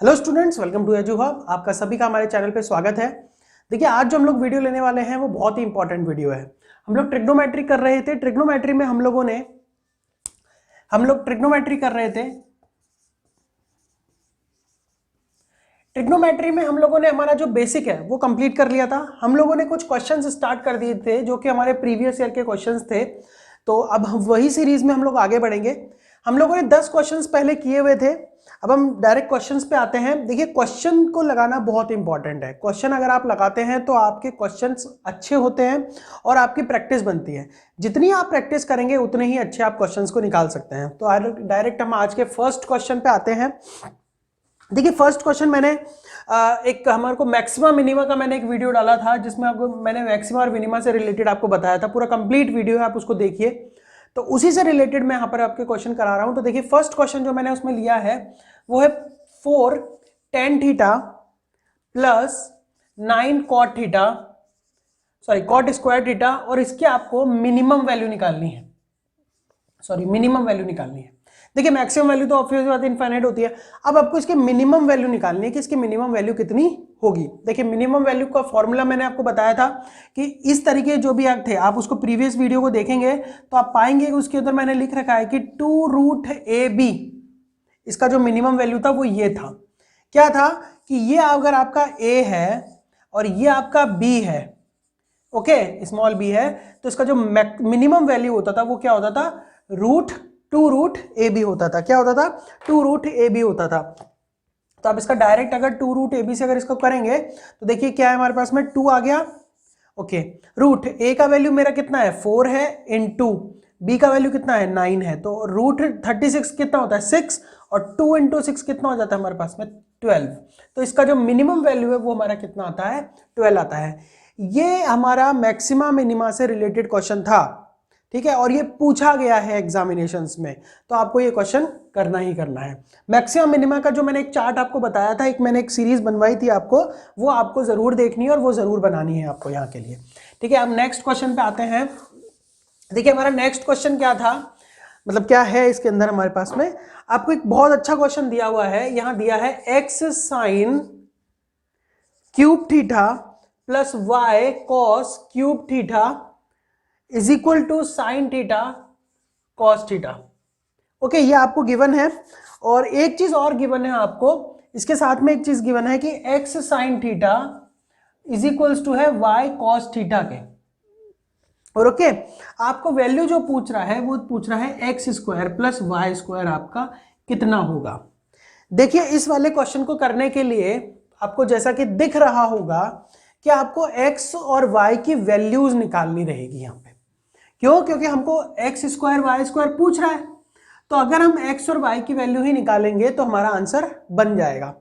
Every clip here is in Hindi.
Hello students, welcome to Edu Hub. आपका सभी का हमारे चैनल पे स्वागत है। देखिए, आज जो हम लोग वीडियो लेने वाले हैं वो बहुत ही इंपॉर्टेंट वीडियो है। हम लोग ट्रिग्नोमेट्री कर रहे थे। ट्रिग्नोमेट्री में हम लोग ट्रिग्नोमेट्री कर रहे थे। ट्रिग्नोमेट्री में हम लोगों ने हमारा जो बेसिक है वो कंप्लीट कर लिया था। हम लोगों ने कुछ क्वेश्चंस स्टार्ट कर दिए थे जो कि हमारे प्रीवियस ईयर के क्वेश्चंस थे। तो अब हम वही सीरीज में हम लोग आगे बढ़ेंगे। हम लोगों ने 10 क्वेश्चंस पहले किए हुए थे। अब हम डायरेक्ट क्वेश्चंस पे आते हैं। देखिए, क्वेश्चन को लगाना बहुत इंपॉर्टेंट है। क्वेश्चन अगर आप लगाते हैं तो आपके क्वेश्चंस अच्छे होते हैं और आपकी प्रैक्टिस बनती है। जितनी आप प्रैक्टिस करेंगे उतने ही अच्छे आप क्वेश्चंस को निकाल सकते हैं। तो डायरेक्ट हम आज के फर्स्ट क्वेश्चन पे आते हैं। देखिए, फर्स्ट क्वेश्चन मैंने एक हमारे को मैक्सिमा मिनिमा का मैंने एक वीडियो डाला था जिसमें आपको मैंने मैक्सिमा और मिनिमा से रिलेटेड आपको बताया था। पूरा कंप्लीट वीडियो है, आप उसको देखिए। तो उसी से रिलेटेड मैं यहाँ पर आपके क्वेश्चन करा रहा हूँ। तो देखिए, फर्स्ट क्वेश्चन जो मैंने उसमें लिया है वो है 4 tan theta plus 9 cot theta, sorry cot square theta, और इसकी आपको मिनिमम वैल्यू निकालनी है। देखिए, मैक्सिमम वैल्यू तो ऑब्वियस बात इनफाइनाइट होती है। अब आपको इसकी मिनिमम वैल्यू निकालनी है कि इसकी मिनिमम वैल्यू कितनी होगी। देखिए, मिनिमम वैल्यू का फॉर्मूला मैंने आपको बताया था कि इस तरीके जो भी थे, आप उसको प्रीवियस वीडियो को देखेंगे तो आप पाएंगे कि उसके अंदर मैंने लिख रखा है कि 2√AB, इसका जो मिनिमम वैल्यू था वो ये था। क्या था कि ये अगर आपका A है और ये आपका B है, ओके, स्मॉल b है, तो इसका जो मिनिमम वैल्यू होता था वो क्या होता था, √2√AB होता था। क्या होता था? 2√AB होता था। तो आप इसका डायरेक्ट अगर 2√AB से अगर इसको करेंगे तो देखिए क्या है हमारे पास में, 2 आ गया। ओके, रूट A का वैल्यू मेरा कितना है, 4 है, इनटू B का वैल्यू कितना है, 9 है। तो √36 कितना होता है, 6, और 2 × 6 कितना हो जाता है हमारे पास में, 12। तो इसका जो मिनिमम वैल्यू है वो हमारा कितना आता है, 12 आता है। ये हमारा मैक्सिमा मिनिमा से रिलेटेड क्वेश्चन था, ठीक है, और ये पूछा गया है एग्जामिनेशंस में, तो आपको ये क्वेश्चन करना ही करना है। मैक्सिमा मिनिमा का जो मैंने एक चार्ट आपको बताया था, मैंने एक सीरीज बनवाई थी आपको, वो आपको जरूर देखनी है और वो जरूर बनानी है आपको यहाँ के लिए, ठीक है। अब नेक्स्ट क्वेश्चन पे आते हैं। देखिए, हमारा नेक्स्ट क्वेश्चन क्या था, मतलब क्या है इसके अंदर हमारे पास में, आपको एक बहुत अच्छा क्वेश्चन दिया हुआ है। यहां दिया है x sin cube theta plus y cos cube theta is equal to sine theta cos theta. Okay, ये आपको गिवन है। और एक चीज और गिवन है आपको, इसके साथ में एक चीज गिवन है कि x sin theta is equals to है y cos थीटा के। और ओके, आपको वैल्यू जो पूछ रहा है वो पूछ रहा है x square plus y square आपका कितना होगा। देखिए, इस वाले क्वेश्चन को करने के लिए आपको जैसा कि दिख रहा होगा कि आपको x और y की वैल्यूज निकालनी रहेगी यहाँ पे। क्यों? क्योंकि हमको x स्क्वायर वाई स्क्वायर पूछ रहा है। तो अगर हम x और y की वैल्यू ही निकालेंगे तो हमारा आंसर बन जाएगा।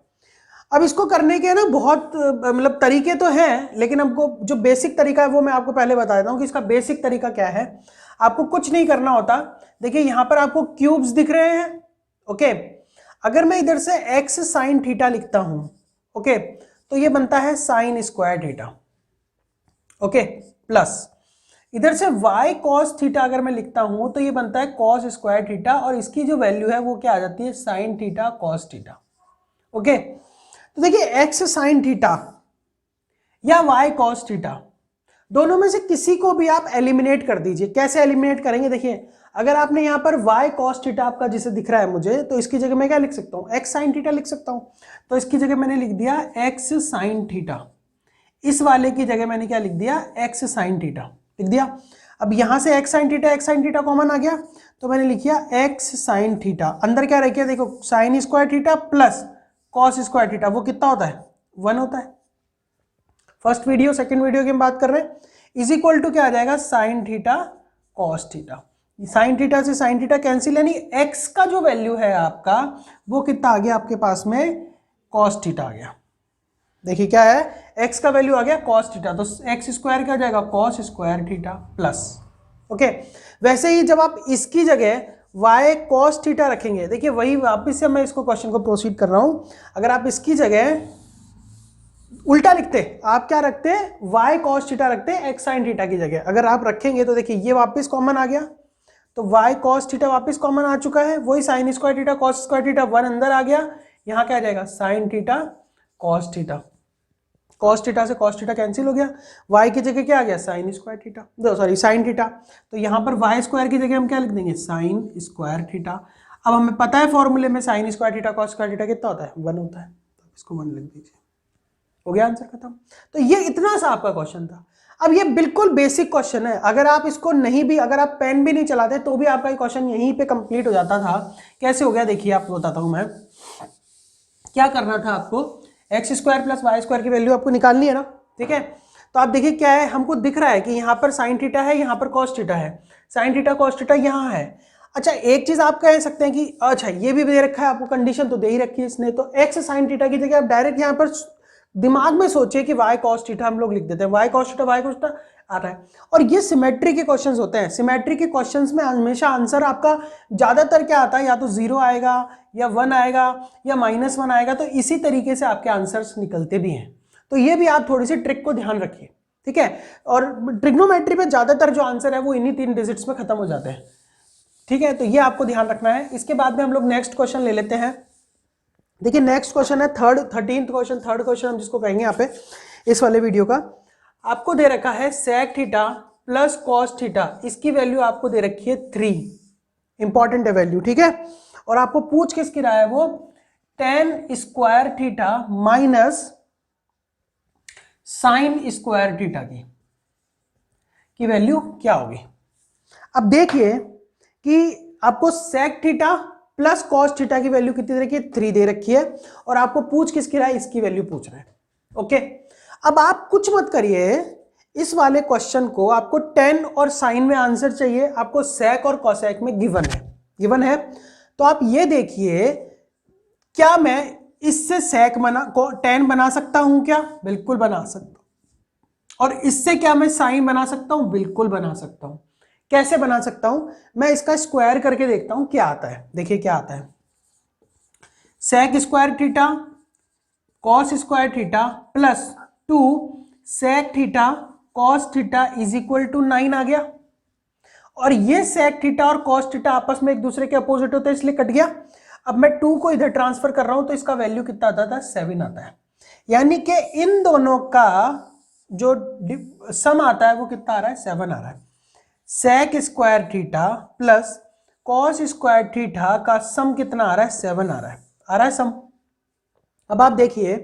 अब इसको करने के ना बहुत मतलब तरीके तो हैं, लेकिन हमको जो बेसिक तरीका है वो मैं आपको पहले बता देता हूँ कि इसका बेसिक तरीका क्या है। आपको कुछ नहीं करना होता। देखिए, यहां पर आपको क्यूब्स दिख रहे हैं, ओके। अगर मैं इधर से x sin थीटा लिखता हूं, ओके, तो ये बनता है sign square theta, okay, plus इधर से y cos थीटा अगर मैं लिखता हूं तो ये बनता है कॉस स्क्वायर थीटा, और इसकी जो वैल्यू है वो क्या आ जाती है, sine theta cos theta, okay. तो देखिए, x sin थीटा या y cos थीटा, दोनों में से किसी को भी आप एलिमिनेट कर दीजिए। कैसे एलिमिनेट करेंगे, देखिए, अगर आपने यहां पर y cos थीटा आपका जिसे दिख रहा है मुझे, तो इसकी जगह मैं क्या लिख सकता हूं, x sin थीटा लिख सकता हूं। तो इसकी जगह मैंने लिख दिया x sin थीटा। इस वाले की जगह मैंने क्या लिख दिया, x sin थीटा लिख दिया। अब यहां से x sin थीटा कॉमन आ गया, तो मैंने लिख दिया x sin थीटा। अंदर क्या रखिए, देखो, sign square theta plus cos square theta, वो कितना होता है, 1 होता है। फर्स्ट वीडियो सेकंड वीडियो की हम बात कर रहे हैं। इज इक्वल टू क्या आ जाएगा, sign theta cos theta. Sine theta से साइन थीटा कैंसिल, यानी x का जो वैल्यू है आपका वो कितना आ गया आपके पास में, कॉस थीटा आ गया। देखिए क्या है, x का वैल्यू आ गया कॉस थीटा, तो x स्क्वायर क्या हो जाएगा, cos square theta plus, okay. वैसे ही जब आप इसकी जगह y cos थीटा रखेंगे, देखिए वही वापिस से मैं इसको क्वेश्चन को प्रोसीड कर रहा हूं। अगर आप इसकी जगह उल्टा लिखते, आप क्या रखते, y cos थीटा रखते x sin थीटा की जगह, अगर आप रखेंगे तो देखिए ये वापस कॉमन आ गया, तो y cos थीटा वापस कॉमन आ चुका है, वही sign square theta cos square theta 1 अंदर आ गया, यहाँ क्या आ जाएगा sign theta cos theta, cos theta से कॉस थीटा कैंसिल हो गया, y की जगह क्या आ गया sign square theta, sorry sine theta, तो यहाँ पर y स्क्वायर की जगह हम क्या लिख देंगे साइन स्क्वायर थीटा। अब हमें पता है फॉर्मूले में sign square theta cos square theta कितना होता है 1 होता है, तो इसको 1 लिख दीजिए, हो गया आंसर खत्म। तो ये इतना सा आपका क्वेश्चन था। अब ये बिल्कुल बेसिक क्वेश्चन है, अगर आप इसको नहीं भी, अगर आप पेन भी नहीं चलाते तो भी आपका क्वेश्चन यहीं पे कंप्लीट हो जाता था। कैसे हो गया देखिए आपको बताता हूं मैं। क्या करना था आपको, x square plus y square की वैल्यू आपको निकालनी है ना, ठीक है। तो आप देखिए क्या है, हमको दिख रहा है कि यहाँ पर साइन थीटा है, यहाँ पर कॉस थीटा है, साइन थीटा कॉस थीटा यहाँ है। अच्छा एक चीज आप कह सकते हैं कि अच्छा ये भी दे रखा है आपको, कंडीशन तो दे ही रखी है इसने, तो एक्स साइन थीटा की जगह आप डायरेक्ट यहाँ पर दिमाग में सोचिए कि वाई कॉस थीटा हम लोग लिख देते हैं, वाई कॉस थीटा आ रहा है। और ये सिमेट्री के क्वेश्चंस होते हैं, सिमेट्री के क्वेश्चंस में हमेशा आंसर आपका ज्यादातर क्या आता है, या तो 0 आएगा या 1 आएगा या -1 आएगा, तो इसी तरीके से आपके आंसर्स निकलते भी हैं। तो ये भी आप थोड़ी सी ट्रिक को ध्यान रखिए, ठीक है। और ट्रिग्नोमेट्री पे ज्यादातर जो आंसर है वो इन्हीं 3 डिजिट्स में खत्म हो जाते हैं, ठीक है। तो ये आपको ध्यान रखना है। इसके बाद में हम लोग नेक्स्ट क्वेश्चन ले लेते हैं। देखिए नेक्स्ट क्वेश्चन है 13th क्वेश्चन, थर्ड क्वेश्चन हम जिसको कहेंगे यहाँ पे इस वाले वीडियो का। आपको दे रखा है sec theta plus cos theta, इसकी वैल्यू आपको दे रखी है 3, इंपॉर्टेंट है वैल्यू, ठीक है। और आपको पूछ किसकी रहा है वो, tan square theta minus sine square theta की वैल्यू क्या होगी। अब देखिए कि आपको sec theta plus cos theta की वैल्यू कितनी दे रखी है, 3 दे रखी है, और आपको पूछ किसकी रहा है, इसकी वैल्यू पूछ रहे हैं, ओके। अब आप कुछ मत करिए, इस वाले क्वेश्चन को आपको tan और साइन में आंसर चाहिए, आपको सेक और कॉसेक में गिवन है। तो आप ये देखिए, क्या मैं इससे सेक tan बना सकता हूं क्या, बिल्कुल बना सकता हूं। और इससे क्या मैं साइन बना सकता हूं, बिल्कुल बना सकता हूं। कैसे बना सकता हूं, मैं इसका स्क्वायर करके देखता हूं क्या आता है। देखिए क्या आता है, sec square theta cos square theta plus 2 sec theta cos theta is equal to 9 आ गया। और ये सेक थीटा और कॉस थीटा आपस में एक दूसरे के अपोजिट होते हैं, इसलिए कट गया। अब मैं 2 को इधर ट्रांसफर कर रहा हूं तो इसका वैल्यू कितना आता था, 7 आता है। यानी कि इन दोनों का जो सम आता है वो कितना आ रहा है, 7 आ रहा है। Sec square theta plus cos square theta का सम कितना आ रहा है, 7 आ रहा है सम। अब आप देखिए,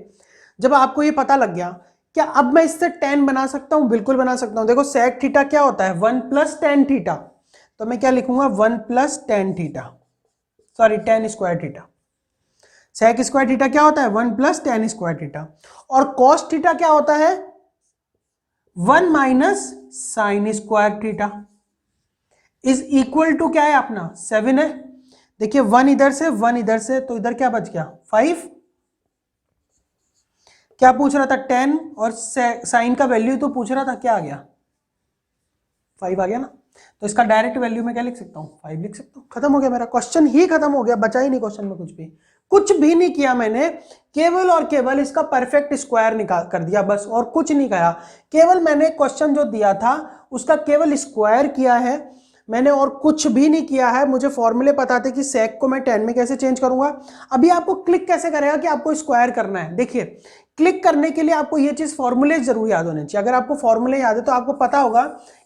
जब आपको ये पता लग गया, क्या अब मैं इससे tan बना सकता हूं, बिल्कुल बना सकता हूं। देखो सेक थीटा क्या होता है, 1 प्लस tan थीटा, तो मैं क्या लिखूंगा 1 plus tan theta, sorry tan square theta. Sec square theta क्या होता है, 1 प्लस tan स्क्वायर थीटा। और कॉस थीटा क्या होता है, 1 minus sine square theta is equal to क्या है अपना 7 है। देखिए 1 इधर से 1 इधर से, तो इधर क्या बच गया 5। क्या पूछ रहा था, tan और साइन का वैल्यू तो पूछ रहा था, क्या आ गया 5 आ गया ना। तो इसका डायरेक्ट वैल्यू में क्या लिख सकता हूं, 5 लिख सकता हूं। खत्म हो गया, मेरा क्वेश्चन ही खत्म हो गया, बचा ही नहीं क्वेश्चन में कुछ भी नहीं किया मैंने, केवल और केवल इसका परफेक्ट स्क्वायर निकाल कर दिया बस, और कुछ नहीं करा। केवल मैंने क्वेश्चन जो दिया था उसका केवल स्क्वायर किया है मैंने, और कुछ भी नहीं किया है। मुझे फॉर्मूले पता थे कि सेक को मैं tan में कैसे चेंज करूंगा। अभी आपको क्लिक कैसे करेगा कि आपको स्क्वायर करना है। देखिए क्लिक करने के लिए आपको ये चीज फॉर्मूले जरूर याद होने चाहिए। अगर आपको फॉर्मूले याद है तो आपको पता होगा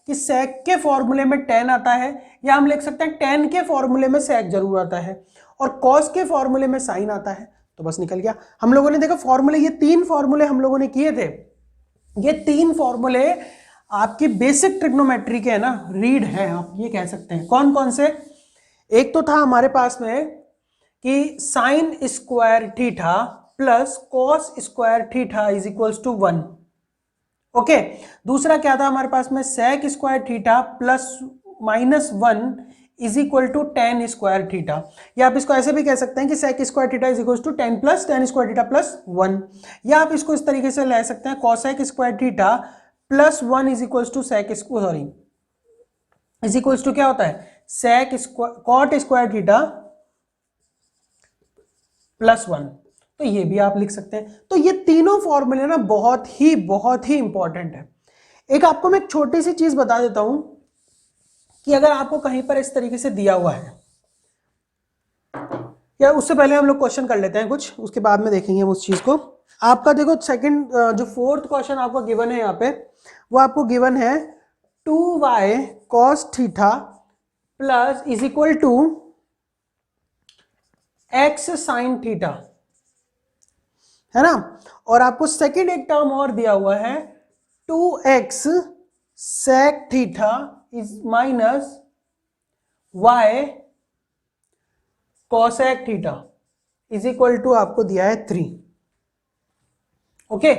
कि सेक के फॉर्मूले में tan आता है, या हम लिख सकते हैं tan के फॉर्मूले में सेक जरूर आता है, और कॉस के फॉर्मूले में साइन आता है। तो बस निकल गया। हम लोगों ने देखा फॉर्मूले, ये 3 फॉर्मूले हम लोगों ने किए थे। ये 3 फॉर्मूले आपकी बेसिक ट्रिग्नोमेट्री के है ना, रीड है आप ये कह सकते हैं। कौन कौन से, एक तो था हमारे पास में कि sine square theta plus cos square theta is equals to 1, okay. दूसरा क्या था हमारे पास में, sec square theta plus -1 is equal to tan square theta, या आप इसको ऐसे भी कह सकते हैं कि sec square theta is equal to 10 plus tan square theta plus 1, या आप इसको इस तरीके से ले सकते हैं cosec square theta plus 1 is equals to sec sorry is equals to क्या होता है, sec cot square theta plus 1। तो ये भी आप लिख सकते हैं। तो ये तीनों फॉर्मूले ना बहुत ही इंपॉर्टेंट है। एक आपको मैं एक छोटी सी चीज बता देता हूं कि अगर आपको कहीं पर इस तरीके से दिया हुआ है, या उससे पहले हम लोग क्वेश्चन कर लेते हैं कुछ, उसके बाद में देखेंगे हम उस चीज को। आपका देखो सेकंड जो फोर्थ क्वेश्चन आपका गिवन है यहाँ पे, वो आपको गिवन है 2y cos theta plus is equal to x sin theta, है ना। और आपको सेकंड एक टर्म और दिया हुआ है 2x sec theta is minus y cosec theta is equal to आपको दिया है 3। ओके,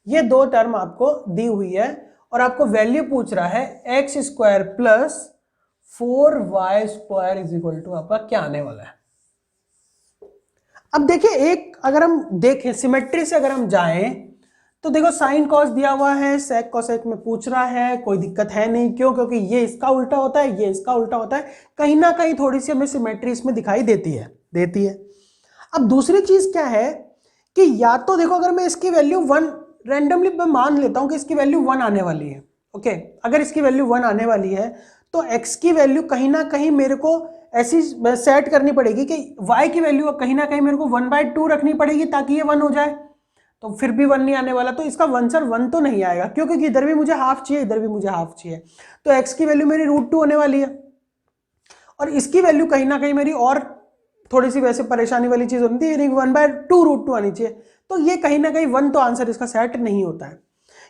ये दो टर्म आपको दी हुई है और आपको वैल्यू पूछ रहा है x स्क्वायर प्लस 4y square is equal to आपका क्या आने वाला है। अब देखिए, एक अगर हम देखें सिमेट्री से अगर हम जाएं तो देखो साइन कॉस दिया हुआ है, सेक कोसेक में पूछ रहा है, कोई दिक्कत है नहीं। क्यों? क्योंकि ये इसका उल्टा होता है, ये इसका उल्टा होता है, कहीं ना कहीं थोड़ी सी हमें सिमेट्री इसमें दिखाई देती है। अब दूसरी चीज क्या है कि या तो देखो अगर मैं इसकी वैल्यू 1 रैंडमली मैं मान लेता हूं कि इसकी वैल्यू 1 आने वाली है। ओके, अगर इसकी वैल्यू 1 आने वाली है तो x की वैल्यू कहीं ना कहीं मेरे को ऐसी सेट करनी पड़ेगी कि y की वैल्यू कहीं ना कहीं मेरे को 1/2 रखनी पड़ेगी ताकि ये 1 हो जाए। तो फिर भी 1 नहीं आने वाला, तो इसका आंसर 1 तो नहीं आएगा, क्योंकि इधर भी मुझे हाफ चाहिए, इधर भी मुझे हाफ चाहिए। तो x की वैल्यू मेरी √2 होने वाली है और इसकी वैल्यू कहीं ना कहीं मेरी और थोड़ी सी वैसे परेशानी वाली चीज होती है, 1/2 √2 आनी चाहिए। तो ये कहीं ना कहीं 1 तो आंसर इसका सेट नहीं होता है।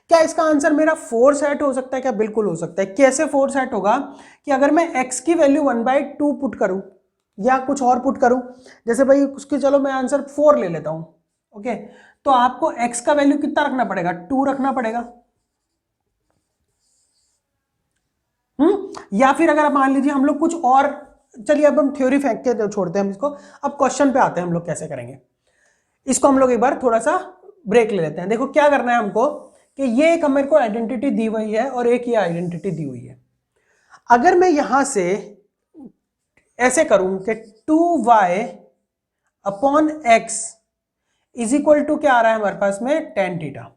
क्या इसका आंसर मेरा 4 सेट हो सकता है? क्या बिल्कुल हो सकता है। कैसे 4 सेट होगा कि अगर मैं x की वैल्यू 1/2 पुट करूं या कुछ और पुट करूं, जैसे भाई उसकी चलो मैं आंसर 4 ले लेता हूं। ओके, तो आपको x का वैल्यू कितना रखना पड़ेगा? 2 रखना पड़ेगा। या फिर अगर आप मान लीजिए हम लोग कुछ और, चलिए अब हम थ्योरी फेंक के छोड़ते हैं हम इसको, अब क्वेश्चन पे आते हैं हम लोग कैसे करेंगे इसको। हम लोग एक बार थोड़ा सा ब्रेक ले लेते हैं। देखो क्या करना है हमको कि ये एक मेरे को आइडेंटिटी दी हुई है और एक ये आइडेंटिटी दी हुई है। अगर मैं यहां से ऐसे करूं कि 2y upon x is equal to क्या आ रहा है हमारे पास में? tan theta.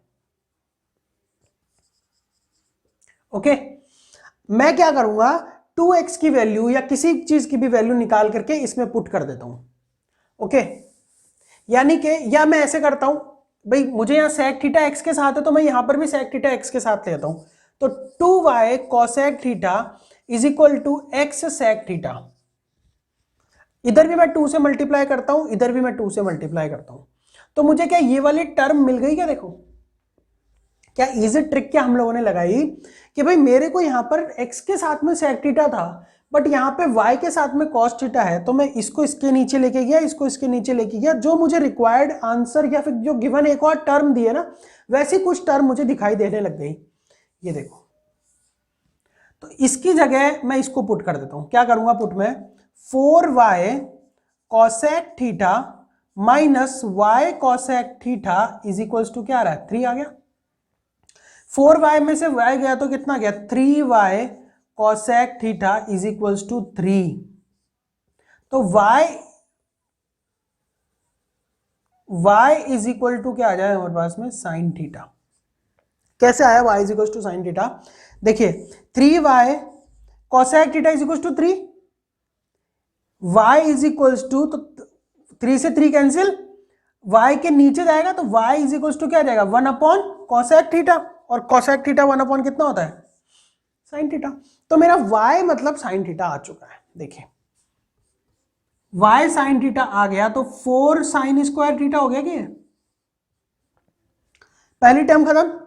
ओके, मैं क्या करूंगा 2x की वैल्यू या किसी चीज की भी वैल्यू निकाल करके इसमें पुट कर देता हूं। ओके, यानी कि या मैं ऐसे करता हूं, भाई मुझे यहां sec थीटा x के साथ है तो मैं यहां पर भी sec थीटा x के साथ लेता हूं। तो 2y cosec theta is equal to x sec theta. इधर भी मैं 2 से मल्टीप्लाई करता हूं, इधर भी मैं 2 से मल्टीप्लाई करता हूं, तो मुझे क्या ये वाली टर्म मिल गई? क्या देखो क्या इजी ट्रिक क्या हम लोगों ने लगाई कि भाई मेरे को यहां पर x के साथ में sec थीटा था, बट यहां पे y के साथ में cos थीटा है, तो मैं इसको इसके नीचे लेके गया, इसको इसके नीचे लेके गया। जो मुझे रिक्वायर्ड आंसर या फिर जो गिवन एक और टर्म दी है ना, वैसी कुछ टर्म मुझे दिखाई देने लग गई। ये देखो, तो इसकी जगह मैं इसको पुट कर देता हूं। क्या करूंगा पुट में? 4y cosec theta minus y cosec theta is equal to क्या आ रहा है? 3 आ गया। 4y में से y गया तो कितना गया? 3y cosec theta is equal to 3। तो y इज इक्वल टू क्या आ जाए हमारे पास में? sin theta. कैसे आया y is equal to sin theta? देखिए 3y cosec theta is equal to 3, y is equal to, तो 3 से 3 कैंसिल, y के नीचे जाएगा तो y इज इक्वल टू क्या जाएगा? 1 अपॉन cosec थीटा, और cosec थीटा 1 अपॉन कितना होता है? sin theta. तो मेरा y मतलब sin थीटा आ चुका है। देखिए y sin थीटा आ गया, तो 4 sin स्क्वायर थीटा हो गया कि पहली टर्म खत्म।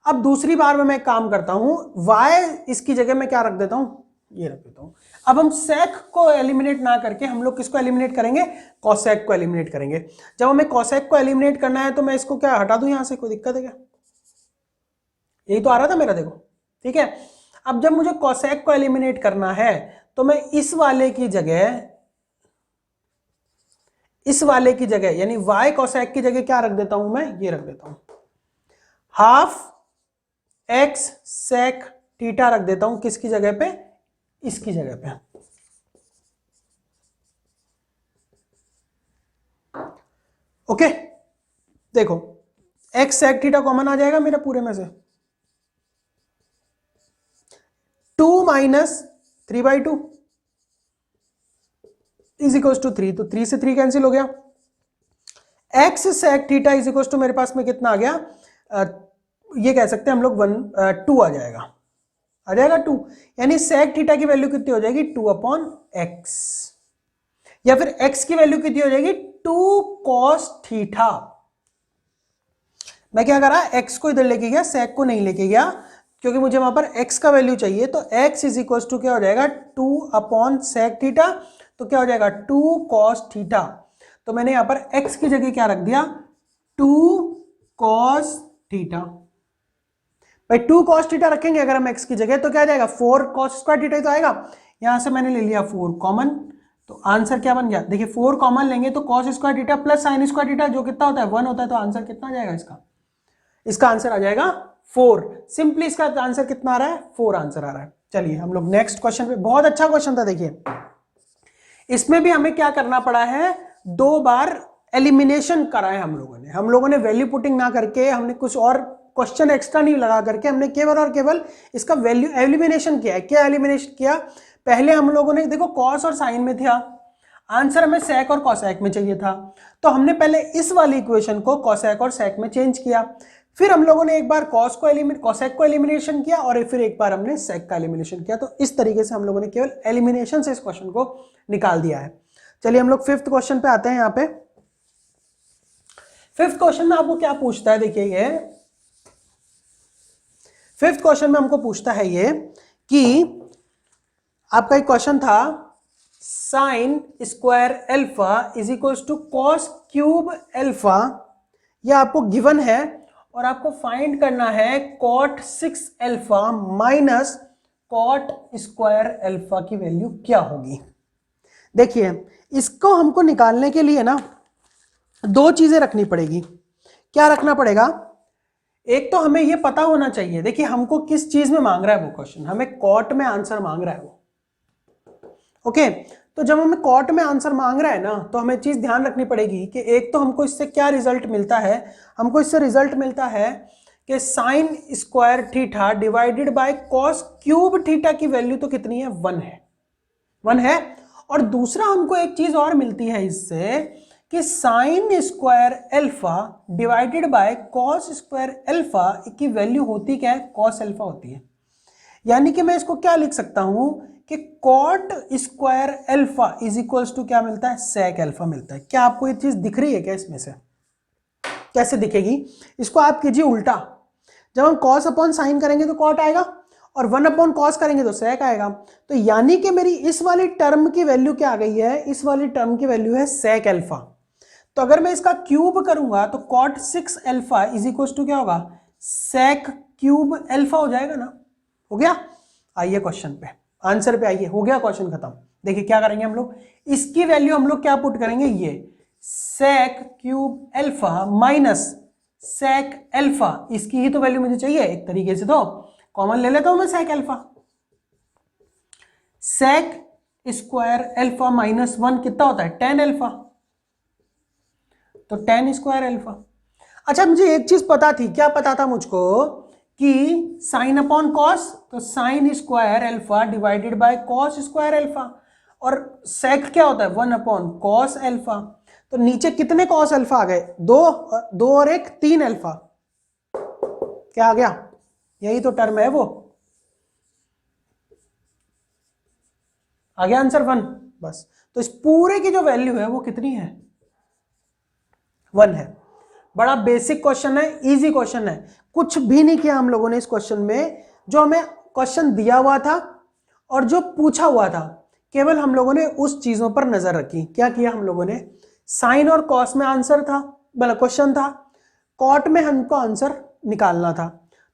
अब दूसरी बार में मैं काम करता हूं, y इसकी जगह मैं क्या रख देता हूं? ये रख देता हूं। अब हम sec को एलिमिनेट ना करके हम लोग किसको एलिमिनेट करेंगे? cosec को एलिमिनेट करेंगे। जब हमें cosec को एलिमिनेट करना है तो मैं इसको क्या हटा दूं यहां से? कोई दिक्कत है क्या? यही तो आ रहा था मेरा, देखो ठीक है। अब जब मुझे cosec को एलिमिनेट करना है तो मैं इस वाले की जगह यानी y cosec की जगह क्या रख देता हूं? मैं ये रख देता हूं, हाफ x sec थीटा रख देता हूं। किसकी जगह पे? इसकी जगह पे। ओके, देखो x sec थीटा कॉमन आ जाएगा मेरा पूरे में से, 2 माइनस 3/2, इज इक्वल टू 3, तो 3 से 3 कैंसिल हो गया। X sec theta is equal to मेरे पास में कितना आ गया, ये कह सकते हैं हम लोग 2 आ जाएगा 2, यानी सेक थीटा की वैल्यू कितनी हो जाएगी 2/x, या फिर x की वैल्यू कितनी हो जाएगी 2 cos थीटा। मैं क्या करा, x को इधर लेके गया, सेक को नहीं लेके गया, क्योंकि मुझे वहां पर x का वैल्यू चाहिए। तो x इज इक्वल टू क्या हो जाएगा 2/sec थीटा, तो क्या हो जाएगा 2 cos थीटा। तो मैंने यहां पर x की जगह क्या रख दिया 2 cos थीटा। भाई 2 cos थीटा रखेंगे अगर हम x की जगह, तो क्या आ जाएगा 4 cos स्क्वायर थीटा तो आएगा। यहां से मैंने ले लिया 4 कॉमन, तो आंसर क्या बन गया, देखिए 4 कॉमन लेंगे तो cos square theta plus sign square theta जो कितना होता है 1 होता है, तो आंसर कितना आ जाएगा इसका आंसर आ जाएगा 4। सिंपली इसका आंसर कितना आ रहा है 4 आंसर आ रहा है। चलिए हम लोग नेक्स्ट क्वेश्चन पे, बहुत अच्छा क्वेश्चन था देखिए, इसमें भी हमें क्या करना पड़ा है, 2 बार एलिमिनेशन करा है हम लोगों ने वैल्यू पुटिंग ना करके, हमने कुछ और क्वेश्चन एक्स्ट्रा नहीं लगा करके, हमने केवल और केवल इसका वैल्यू एलिमिनेशन किया है। क्या एलिमिनेशन किया, पहले हम लोगों ने देखो कॉस और साइन में था, आंसर हमें सेक और कॉसेक में चाहिए था, तो हमने पहले इस वाली इक्वेशन को कॉसेक और सेक में चेंज किया, फिर हम लोगों ने एक बार कॉसेक को एलिमिनेशन किया और फिर एक बार हमने सेक का एलिमिनेशन किया। तो इस तरीके से हम लोगों ने केवल एलिमिनेशन से इस क्वेश्चन को निकाल दिया है। चलिए हम लोग 5th क्वेश्चन पे आते हैं। यहाँ पे 5th क्वेश्चन में आपको क्या पूछता है, देखिए ये 5th क्वेश्चन में हमको पूछता है ये कि आपका एक क्वेश्चन था sine square alpha is equal to cos cube alpha, यह आपको गिवन है और आपको फाइंड करना है cot 6 alpha minus cot square alpha की वैल्यू क्या होगी। देखिए इसको हमको निकालने के लिए ना 2 चीजें रखनी पड़ेगी। क्या रखना पड़ेगा, एक तो हमें यह पता होना चाहिए, देखिए हमको किस चीज में मांग रहा है वो क्वेश्चन, हमें कॉट में आंसर मांग रहा है वो, ओके। तो जब हमें कॉट में आंसर मांग रहा है ना, तो हमें चीज ध्यान रखनी पड़ेगी कि एक तो हमको इससे क्या रिजल्ट मिलता है, हमको इससे रिजल्ट मिलता है कि sine square theta divided by cos cube theta की वैल्यू तो कितनी है 1 है। और दूसरा हमको एक चीज और मिलती है इससे कि sine square alpha divided by cos square alpha की वैल्यू होती क्या है, कॉस एल्फा होती है। यानी कि मैं इसको क्या लिख सकता हूं कि cot square alpha is equals to क्या मिलता है, सेक एल्फा मिलता है। क्या आपको ये चीज दिख रही है क्या, इसमें से कैसे दिखेगी, इसको आप कीजिए उल्टा, जब हम कॉस अपॉन साइन करेंगे तो कॉट आएगा और 1 अपॉन कॉस करेंगे तो सेक आएगा। तो यानी कि मेरी इस वाली टर्म की वैल्यू क्या आ गई है, इस वाली टर्म की वैल्यू है सेक एल्फा। तो अगर मैं इसका क्यूब करूंगा तो cot 6 alpha is equal to क्या होगा, सेक क्यूब एल्फा हो जाएगा ना। हो गया, आइए क्वेश्चन पे, आंसर पे आइए, हो गया क्वेश्चन खत्म। देखिए क्या करेंगे हम लोग, इसकी वैल्यू हम लोग क्या पुट करेंगे, ये sec cube alpha minus sec alpha, इसकी ही तो वैल्यू मुझे चाहिए एक तरीके से, तो कॉमन ले लेता हूं मैं sec alpha. Sec square alpha minus 1 कितना होता है 10 एल्फा, तो 10 स्क्वायर एल्फा। अच्छा मुझे एक चीज पता थी, क्या पता था मुझको कि साइन अपॉन कॉस, तो sign square alpha divided by cos square alpha, और सेक क्या होता है 1 अपॉन कॉस एल्फा। तो नीचे कितने कॉस एल्फा आ गए, 2 और 1 3 एल्फा, क्या आ गया, यही तो टर्म है वो, आ गया आंसर 1 बस। तो इस पूरे की जो वैल्यू है वो कितनी है 1 है। बड़ा बेसिक क्वेश्चन है, इजी क्वेश्चन है, कुछ भी नहीं किया हम लोगों ने इस क्वेश्चन में, जो हमें क्वेश्चन दिया हुआ था और जो पूछा हुआ था, केवल हम लोगों ने उस चीजों पर नजर रखी। क्या किया हम लोगों ने, साइन और कॉस में आंसर था, मतलब क्वेश्चन था, कॉट में हमको आंसर निकालना था।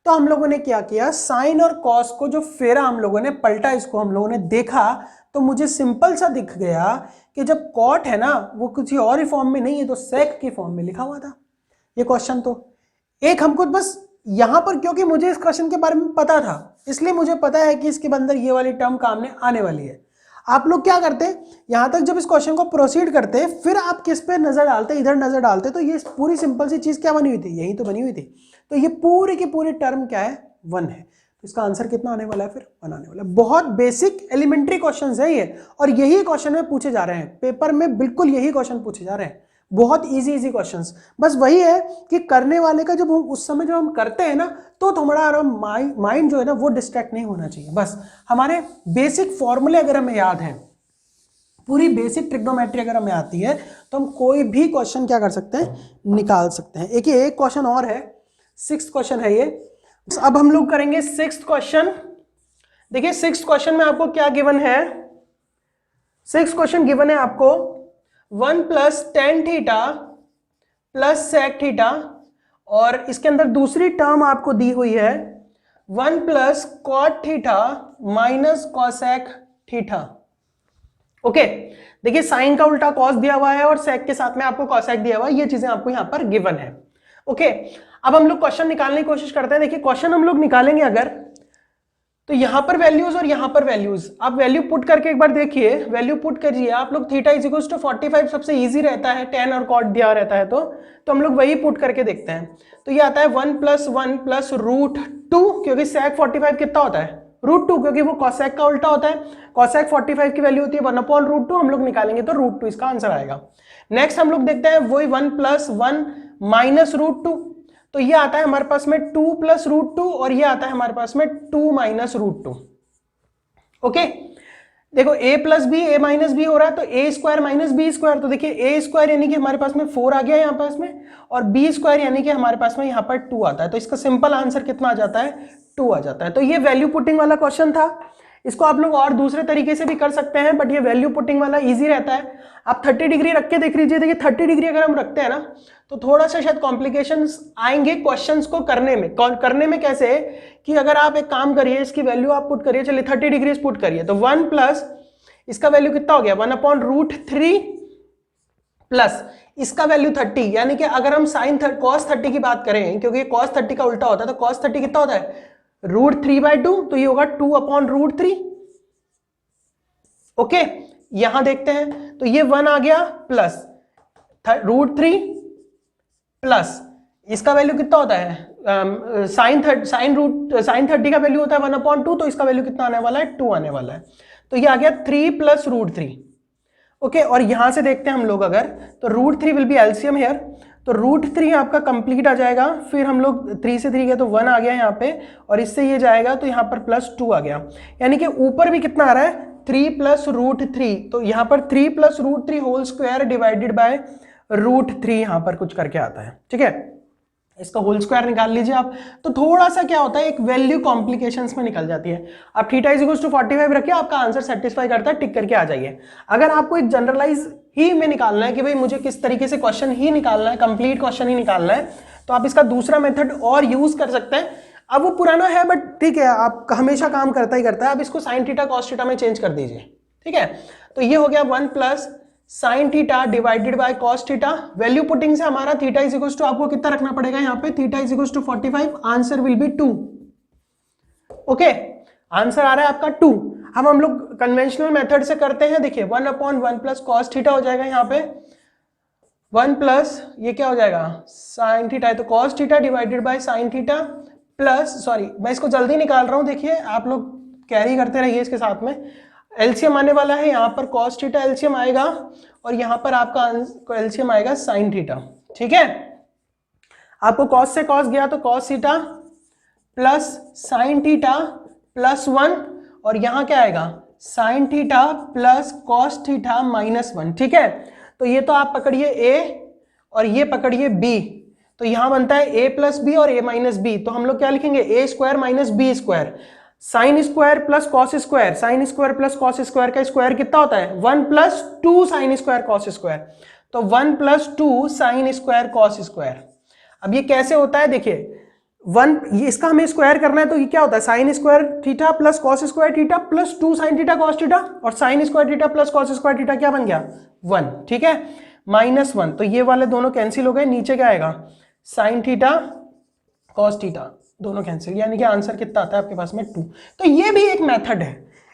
तो हम लोगों ने क्या किया, साइन और कॉस को जो फेरा हम लोगों ने पलटा, इसको हम लोगों ने देखा, तो मुझे सिंपल सा दिख गया कि जब कॉट है ना वो किसी और ही फॉर्म में नहीं है, तो सेक की फॉर्म में लिखा हुआ था ये क्वेश्चन। तो एक हमको बस यहां पर, क्योंकि मुझे इस क्वेश्चन के बारे में पता था, इसलिए मुझे पता है कि इसके अंदर ये वाली टर्म काम में आने वाली है। आप लोग क्या करते, यहां तक जब इस क्वेश्चन को प्रोसीड करते, फिर आप किस पे नजर डालते, इधर नजर डालते, तो ये पूरी सिंपल सी चीज क्या बनी हुई थी, यही तो बनी हुई थी। तो ये पूरी की पूरी टर्म क्या है 1 है। इसका आंसर कितना आने वाला है फिर 1 आने वाला है। बहुत बेसिक एलिमेंट्री क्वेश्चंस है ये, और यही क्वेश्चन में पूछे जा रहे हैं पेपर में, बिल्कुल यही क्वेश्चन पूछे जा रहे हैं, बहुत इजी क्वेश्चंस। बस वही है कि करने वाले का जब हम उस समय जब हम करते हैं ना, तो हमारा माइंड जो है ना वो डिस्ट्रैक्ट नहीं होना चाहिए। बस हमारे बेसिक फॉर्मूले अगर हमें याद हैं, पूरी बेसिक ट्रिग्नोमेट्री अगर हमें आती है, तो हम कोई भी क्वेश्चन क्या कर सकते हैं, निकाल सकते हैं। एक क्वेश्चन और है, 6th क्वेश्चन है ये। अब हम लोग करेंगे 6th क्वेश्चन। देखिए 6th क्वेश्चन में आपको क्या गिवन है, 6th क्वेश्चन गिवन है आपको 1 + tan थीटा + sec थीटा, और इसके अंदर दूसरी टर्म आपको दी हुई है 1 + cot theta - cosec theta. Okay, देखिए साइन का उल्टा कॉस दिया हुआ है और सेक के साथ में आपको कॉसेक दिया हुआ है, ये चीजें आपको यहां पर गिवन है। ओके, अब हम लोग क्वेश्चन निकालने की कोशिश करते हैं। देखिए क्वेश्चन हम लोग निकालेंगे अगर, तो यहां पर वैल्यूज और यहां पर वैल्यूज, आप वैल्यू पुट करके एक बार देखिए, वैल्यू पुट करिए आप लोग। थीटा = 45 सबसे इजी रहता है, tan और cot दिया रहता है, तो हम लोग वही पुट करके देखते हैं। तो ये आता है 1 + 1 + √2, क्योंकि sec 45 कितना होता है, √2, क्योंकि वो cosec का उल्टा होता है। cosec 45 की वैल्यू होती है 1/√2, हम लोग निकालेंगे तो √2 इसका आंसर आएगा। नेक्स्ट हम लोग देखते हैं वही 1 + 1 - √2, तो ये आता है हमारे पास में 2 + √2, और ये आता है हमारे पास में 2 - √2। ओके, देखो a + b a - b हो रहा है, तो a² - b², तो देखिए a² यानी कि हमारे पास में 4 आ गया यहाँ पास में, और b² यानी कि हमारे पास में यहाँ पर 2 आता है। तो इसका सिंपल आंसर कितना आ जाता है, 2 आ जाता है। तो ये वैल्यू पुटिंग वाला क्वेश्चन था। इसको आप लोग और दूसरे तरीके से भी कर सकते हैं, बट ये वैल्यू पुटिंग वाला इजी रहता है। आप 30 डिग्री रख के देख लीजिए। देखिए 30 डिग्री अगर हम रखते हैं ना, तो थोड़ा सा शायद कॉम्प्लिकेशंस आएंगे क्वेश्चंस को करने में कैसे, कि अगर आप एक काम करिए, इसकी वैल्यू आप पुट करिए, चलिए 30 डिग्री पुट करिए, तो 1 + इसका वैल्यू कितना हो गया 1/√3 प्लस इसका वैल्यू 30, यानी कि अगर हम sin cos 30 की बात करें, क्योंकि cos 30 का उल्टा होता है, तो cos 30 कितना होता है √3/2, तो ये होगा 2/√3। ओके, यहां देखते हैं, तो ये 1 आ गया प्लस √3 प्लस इसका वैल्यू कितना होता है sin 30 का वैल्यू होता है 1/2, तो इसका वैल्यू कितना आने वाला है 2 आने वाला है। तो ये आ गया 3 + √3। ओके, और यहां से देखते हैं हम लोग अगर, तो √3 विल बी एलसीएम हियर, तो √3 आपका कंप्लीट आ जाएगा। फिर हम लोग 3 से 3 गए तो 1 आ गया यहाँ पे, और इससे ये जाएगा तो यहाँ पर +2 आ गया, यानी कि ऊपर भी कितना आ रहा है 3 + √3, तो यहाँ पर 3 + √3² डिवाइडेड बाय √3 यहाँ पर कुछ करके आता है। ठीक है, इसका होल स्क्वायर निकाल लीजिए आप, तो थोड़ा सा क्या होता है, एक वैल्यू कॉम्प्लिकेशंस में निकल जाती है। आप थीटा = 45 रखिए, आपका आंसर सेटिस्फाई करता है, टिक करके आ जाइए। अगर आपको एक जनरलाइज ही में निकालना है कि भाई मुझे किस तरीके से क्वेश्चन ही निकालना है, कंप्लीट क्वेश्चन ही निकालना है, तो आप इसका दूसरा मेथड और यूज कर सकते हैं। अब वो पुराना है, बट ठीक है, आपका हमेशा काम करता ही करता है। आप इसको sin थीटा cos थीटा में चेंज कर दीजिए। ठीक है, तो ये हो गया 1 + sin theta divided bye cos theta. Value putting से हमारा थीटा = आपको कितना रखना पड़ेगा यहाँ पे, theta = 45, answer will be 2। Okay, answer आ रहा है आपका 2। अब हम लोग कन्वेंशनल मेथड से करते हैं। देखिए 1/1 + cos थीटा हो जाएगा यहाँ पे, 1 प्लस ये क्या हो जाएगा sin थीटा है, तो cos theta divided bye sin theta plus, sorry मैं इसको जल्दी निकाल रहा हूँ, देखिए आप लोग कैरी करते रहिए इसके साथ में। एलसीएम आने वाला है यहाँ पर, cos थीटा एलसीएम आएगा, और यहाँ पर आपका एलसीएम आएगा sin थीटा। ठीक है, आपको cos से cos गया तो cos theta plus sin theta +1, और यहाँ क्या आएगा sin theta plus cos theta -1। ठीक है, तो ये तो आप पकड़िए a और ये पकड़िए b, तो यहां बनता है a + b और a - b, तो हम लोग क्या लिखेंगे a² - b², sin square plus cos square, sin square plus cos square का स्क्वायर कितना होता है 1 + 2 sin स्क्वायर cos स्क्वायर, तो 1 + 2 sin स्क्वायर cos स्क्वायर। अब ये कैसे होता है, देखिए 1 ये इसका हमें स्क्वायर करना है, तो ये क्या होता है sin square theta plus cos square theta plus 2 sin theta cos theta, और sin square theta plus cos square theta क्या बन गया 1। ठीक है, -1, तो ये वाले दोनों कैंसिल हो गए, नीचे क्या आएगा sin थीटा cos थीटा, दोनों कैंसिल, यानी कि आंसर कितना आता है आपके पास में 2। तो ये भी एक मेथड है,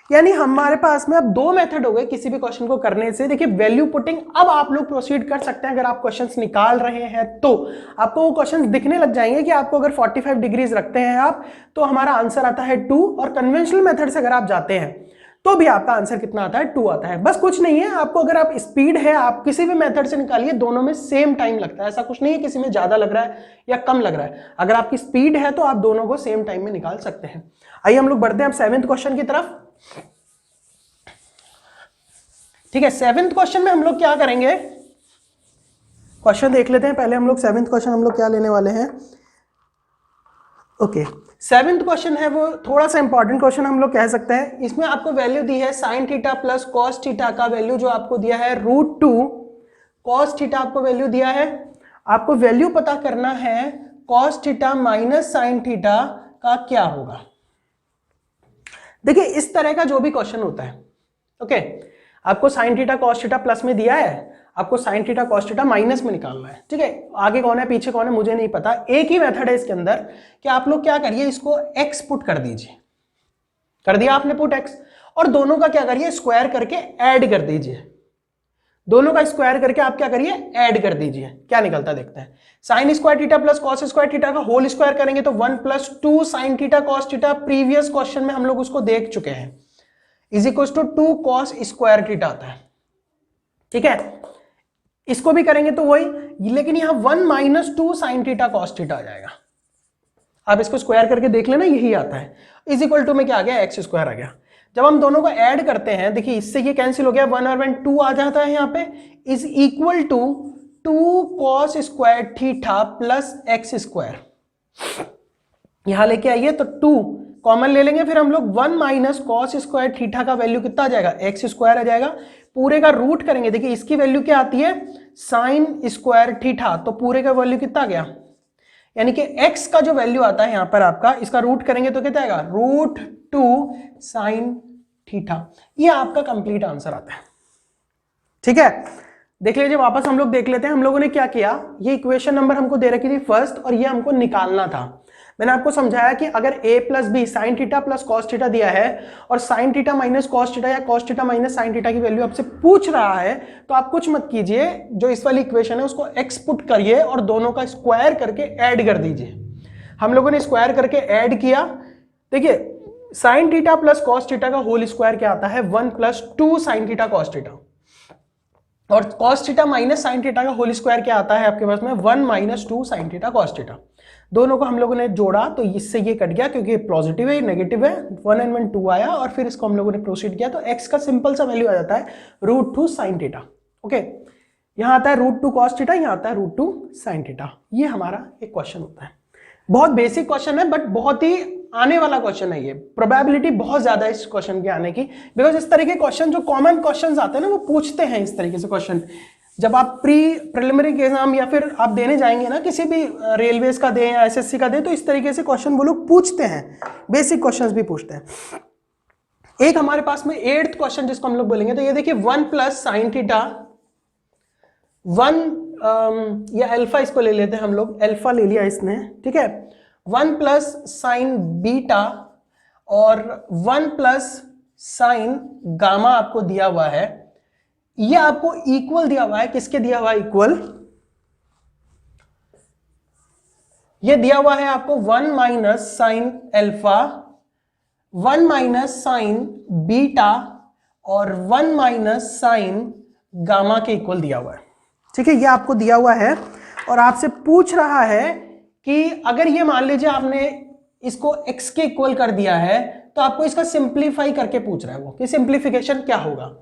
यानी हमारे पास में अब दो मेथड हो गए किसी भी क्वेश्चन को करने से। देखिए वैल्यू पुटिंग, अब आप लोग प्रोसीड कर सकते हैं। अगर आप क्वेश्चंस निकाल रहे हैं तो आपको वो क्वेश्चंस दिखने लग जाएंगे कि आपको अगर 45 डिग्रीज रखते हैं आप तो हमारा आंसर आता है 2, और कन्वेंशनल मेथड से अगर आप जाते हैं तो भी आपका आंसर कितना आता है, 2 आता है। बस कुछ नहीं है, आपको अगर आप स्पीड है आप किसी भी मेथड से निकालिए, दोनों में सेम टाइम लगता है। ऐसा कुछ नहीं है किसी में ज्यादा लग रहा है या कम लग रहा है। अगर आपकी स्पीड है तो आप दोनों को सेम टाइम में निकाल सकते हैं। आइए हम लोग बढ़ते हैं अब 7वें क्वेश्चन की तरफ। ठीक है, 7वें क्वेश्चन में हम लोग क्या करेंगे, क्वेश्चन देख लेते हैं पहले हम लोग। 7वें क्वेश्चन हम लोग क्या लेने वाले हैं। ओके, 7वें क्वेश्चन है वो थोड़ा सा इंपॉर्टेंट क्वेश्चन हम लोग कह सकते हैं। इसमें आपको वैल्यू दी है sine theta plus cos theta का वैल्यू जो आपको दिया है √2 कॉस थीटा आपको वैल्यू दिया है। आपको वैल्यू पता करना है cos theta minus sine theta का क्या होगा। देखिए इस तरह का जो भी क्वेश्चन होता है, ओके, आपको sign theta cos theta plus में दिया है, आपको sign theta cos theta minus में निकालना है। ठीक है, आगे कौन है पीछे कौन है मुझे नहीं पता। एक ही मेथड है इसके अंदर कि आप लोग क्या करिए, इसको x पुट कर दीजिए, कर दिया आपने पुट x, और दोनों का क्या करिए स्क्वायर करके ऐड कर दीजिए। दोनों का स्क्वायर करके आप क्या करिए ऐड कर दीजिए, क्या निकलता देखते हैं। Sine square theta plus cos square theta का होल स्क्वायर करेंगे तो 1 + 2 sine theta cos theta, previous question में हम लोग उसको देख चुके हैं, is equal to 2 cos square theta आता है। ठीक है, इसको भी करेंगे तो वही, लेकिन यहां 1 - 2 साइन थीटा कॉस थीटा आ जाएगा। आप इसको स्क्वायर करके देख लेना, यही आता है। इज इक्वल टू में क्या आ गया, x स्क्वायर आ गया। जब हम दोनों को ऐड करते हैं, देखिए इससे ये कैंसिल हो गया, 1 और 1 2 आ जाता है यहाँ पे, is equal to 2 cos square theta plus x square. यहां लेके आइए तो 2 कॉमन ले लेंगे, फिर हम लोग 1 - कॉस स्क्वायर थीटा का वैल्यू कितना आ जाएगा, x स्क्वायर आ जाएगा। पूरे का रूट करेंगे, देखिए इसकी वैल्यू क्या आती है साइन स्क्वायर थीटा, तो पूरे का वैल्यू कितना आ गया, यानी कि x का जो वैल्यू आता है यहां पर आपका, इसका रूट करेंगे तो कितना आएगा √2 साइन थीटा। ये आपका कंप्लीट आंसर आता है। ठीक है, देख लीजिए वापस हम लोग देख लेते हैं हम लोगों ने क्या किया। ये इक्वेशन नंबर हमको दे रखी थी फर्स्ट, और ये हमको निकालना था। मैंने आपको समझाया कि अगर a + b sine theta plus cos theta दिया है और sine theta minus cos theta या cos theta minus sine theta की वैल्यू आपसे पूछ रहा है, तो आप कुछ मत कीजिए, जो इस वाली इक्वेशन है उसको x पुट करिए और दोनों का स्क्वायर करके ऐड कर दीजिए। हम लोगों ने स्क्वायर करके ऐड किया। देखिए sign theta plus cos theta का होल स्क्वायर क्या आता है, 1 + 2 साइन थीटा कॉस थीटा, और cos theta minus sine theta का होल स्क्वायर क्या आता है आपके पास में, 1 - 2 साइन थीटा कॉस थीटा। दोनों को हम लोगों ने जोड़ा तो इससे ये कट गया, क्योंकि पॉजिटिव है नेगेटिव है, 1 और 1 2 आया, और फिर इसको हम लोगों ने प्रोसीड किया तो x का सिंपल सा वैल्यू आ जाता है √2 साइन थीटा। ओके, यहां आता है √2 कॉस थीटा, यहां आता है √2 साइन थीटा। ये हमारा एक क्वेश्चन होता है। बहुत बेसिक क्वेश्चन है, बट बहुत ही आने वाला क्वेश्चन है। ये प्रोबेबिलिटी बहुत ज्यादा है इस क्वेश्चन के आने की, बिकॉज इस तरह के क्वेश्चन जो कॉमन क्वेश्चन आते हैं ना वो पूछते हैं इस तरीके से क्वेश्चन। जब आप प्रीलिमिनरी एग्जाम या फिर आप देने जाएंगे ना, किसी भी रेलवेज का दें या एसएससी का दें, तो इस तरीके से क्वेश्चन वो लोग पूछते हैं, बेसिक क्वेश्चंस भी पूछते हैं। एक हमारे पास में 8th क्वेश्चन जिसको हम लोग बोलेंगे, तो ये देखिए 1 + साइन थीटा 1 या अल्फा, इसको ले लेते हैं हम लोग, अल्फा ले लिया इसने। ठीक है, 1 + साइन बीटा और 1 + साइन गामा आपको दिया हुआ है। ये आपको इक्वल दिया हुआ है, किसके दिया हुआ है इक्वल, ये दिया हुआ है आपको 1 - साइन अल्फा, 1 - साइन बीटा और 1 - साइन गामा के इक्वल दिया हुआ है। ठीक है, ये आपको दिया हुआ है और आपसे पूछ रहा है कि अगर ये मान लीजिए आपने इसको x के इक्वल कर दिया है, तो आपको इसका सिंप्लीफाई करके पूछ रहा है वो कि सिंप्लीफिकेशन क्या होगा।